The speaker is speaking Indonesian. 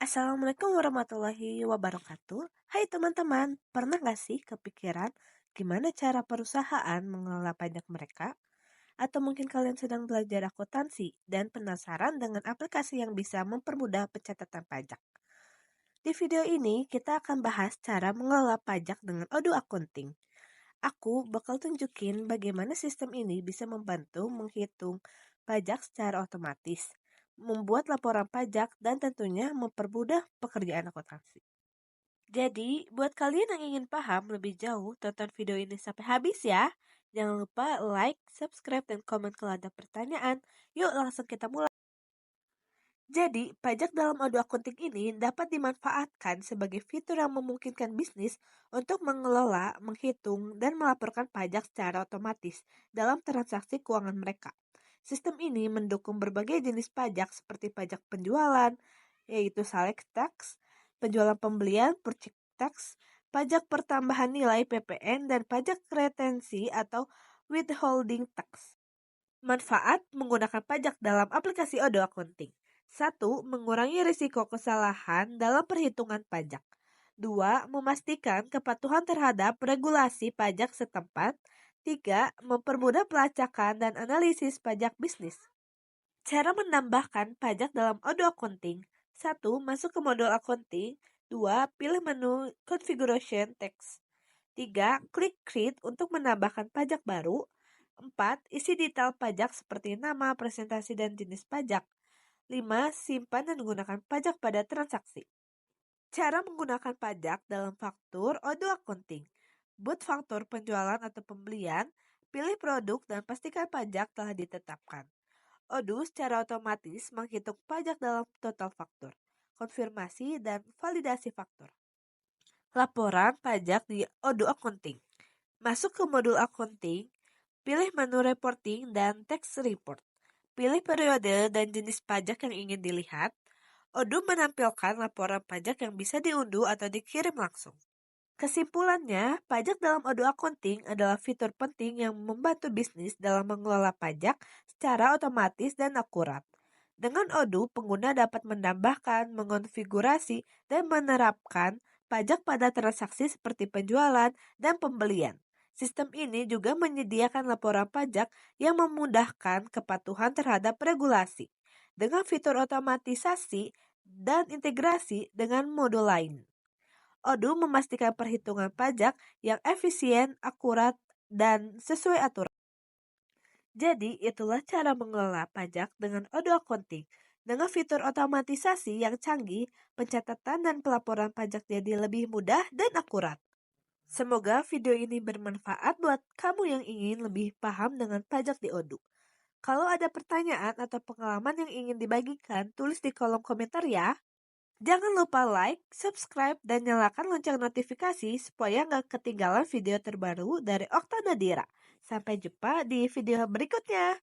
Assalamualaikum warahmatullahi wabarakatuh. Hai teman-teman, pernah gak sih kepikiran gimana cara perusahaan mengelola pajak mereka? Atau mungkin kalian sedang belajar akuntansi dan penasaran dengan aplikasi yang bisa mempermudah pencatatan pajak? Di video ini kita akan bahas cara mengelola pajak dengan Odoo Accounting. Aku bakal tunjukin bagaimana sistem ini bisa membantu menghitung pajak secara otomatis, membuat laporan pajak, dan tentunya mempermudah pekerjaan akuntansi. Jadi, buat kalian yang ingin paham lebih jauh, tonton video ini sampai habis ya. Jangan lupa like, subscribe, dan komen kalau ada pertanyaan. Yuk langsung kita mulai. Jadi, pajak dalam Odoo Accounting ini dapat dimanfaatkan sebagai fitur yang memungkinkan bisnis untuk mengelola, menghitung, dan melaporkan pajak secara otomatis dalam transaksi keuangan mereka. Sistem ini mendukung berbagai jenis pajak seperti pajak penjualan, yaitu sales tax, penjualan pembelian, purchase tax, pajak pertambahan nilai PPN, dan pajak retensi atau withholding tax. Manfaat menggunakan pajak dalam aplikasi Odoo Accounting. 1. Mengurangi risiko kesalahan dalam perhitungan pajak. 2. Memastikan kepatuhan terhadap regulasi pajak setempat. 3. Mempermudah pelacakan dan analisis pajak bisnis. Cara menambahkan pajak dalam Odoo Accounting. 1. Masuk ke modul accounting. 2. Pilih menu configuration text. 3. Klik create untuk menambahkan pajak baru. 4. Isi detail pajak seperti nama, presentasi, dan jenis pajak. 5. Simpan dan gunakan pajak pada transaksi. Cara menggunakan pajak dalam faktur Odoo Accounting. Boot faktur penjualan atau pembelian, pilih produk dan pastikan pajak telah ditetapkan. Odoo secara otomatis menghitung pajak dalam total faktur, konfirmasi, dan validasi faktur. Laporan pajak di Odoo Accounting. Masuk ke modul accounting, pilih menu reporting dan text report. Pilih periode dan jenis pajak yang ingin dilihat. Odoo menampilkan laporan pajak yang bisa diunduh atau dikirim langsung. Kesimpulannya, pajak dalam Odoo Accounting adalah fitur penting yang membantu bisnis dalam mengelola pajak secara otomatis dan akurat. Dengan Odoo, pengguna dapat menambahkan, mengonfigurasi, dan menerapkan pajak pada transaksi seperti penjualan dan pembelian. Sistem ini juga menyediakan laporan pajak yang memudahkan kepatuhan terhadap regulasi dengan fitur otomatisasi dan integrasi dengan modul lain. Odoo memastikan perhitungan pajak yang efisien, akurat, dan sesuai aturan. Jadi, itulah cara mengelola pajak dengan Odoo Accounting. Dengan fitur otomatisasi yang canggih, pencatatan dan pelaporan pajak jadi lebih mudah dan akurat. Semoga video ini bermanfaat buat kamu yang ingin lebih paham dengan pajak di Odoo. Kalau ada pertanyaan atau pengalaman yang ingin dibagikan, tulis di kolom komentar ya. Jangan lupa like, subscribe, dan nyalakan lonceng notifikasi supaya nggak ketinggalan video terbaru dari Okta Nadira. Sampai jumpa di video berikutnya.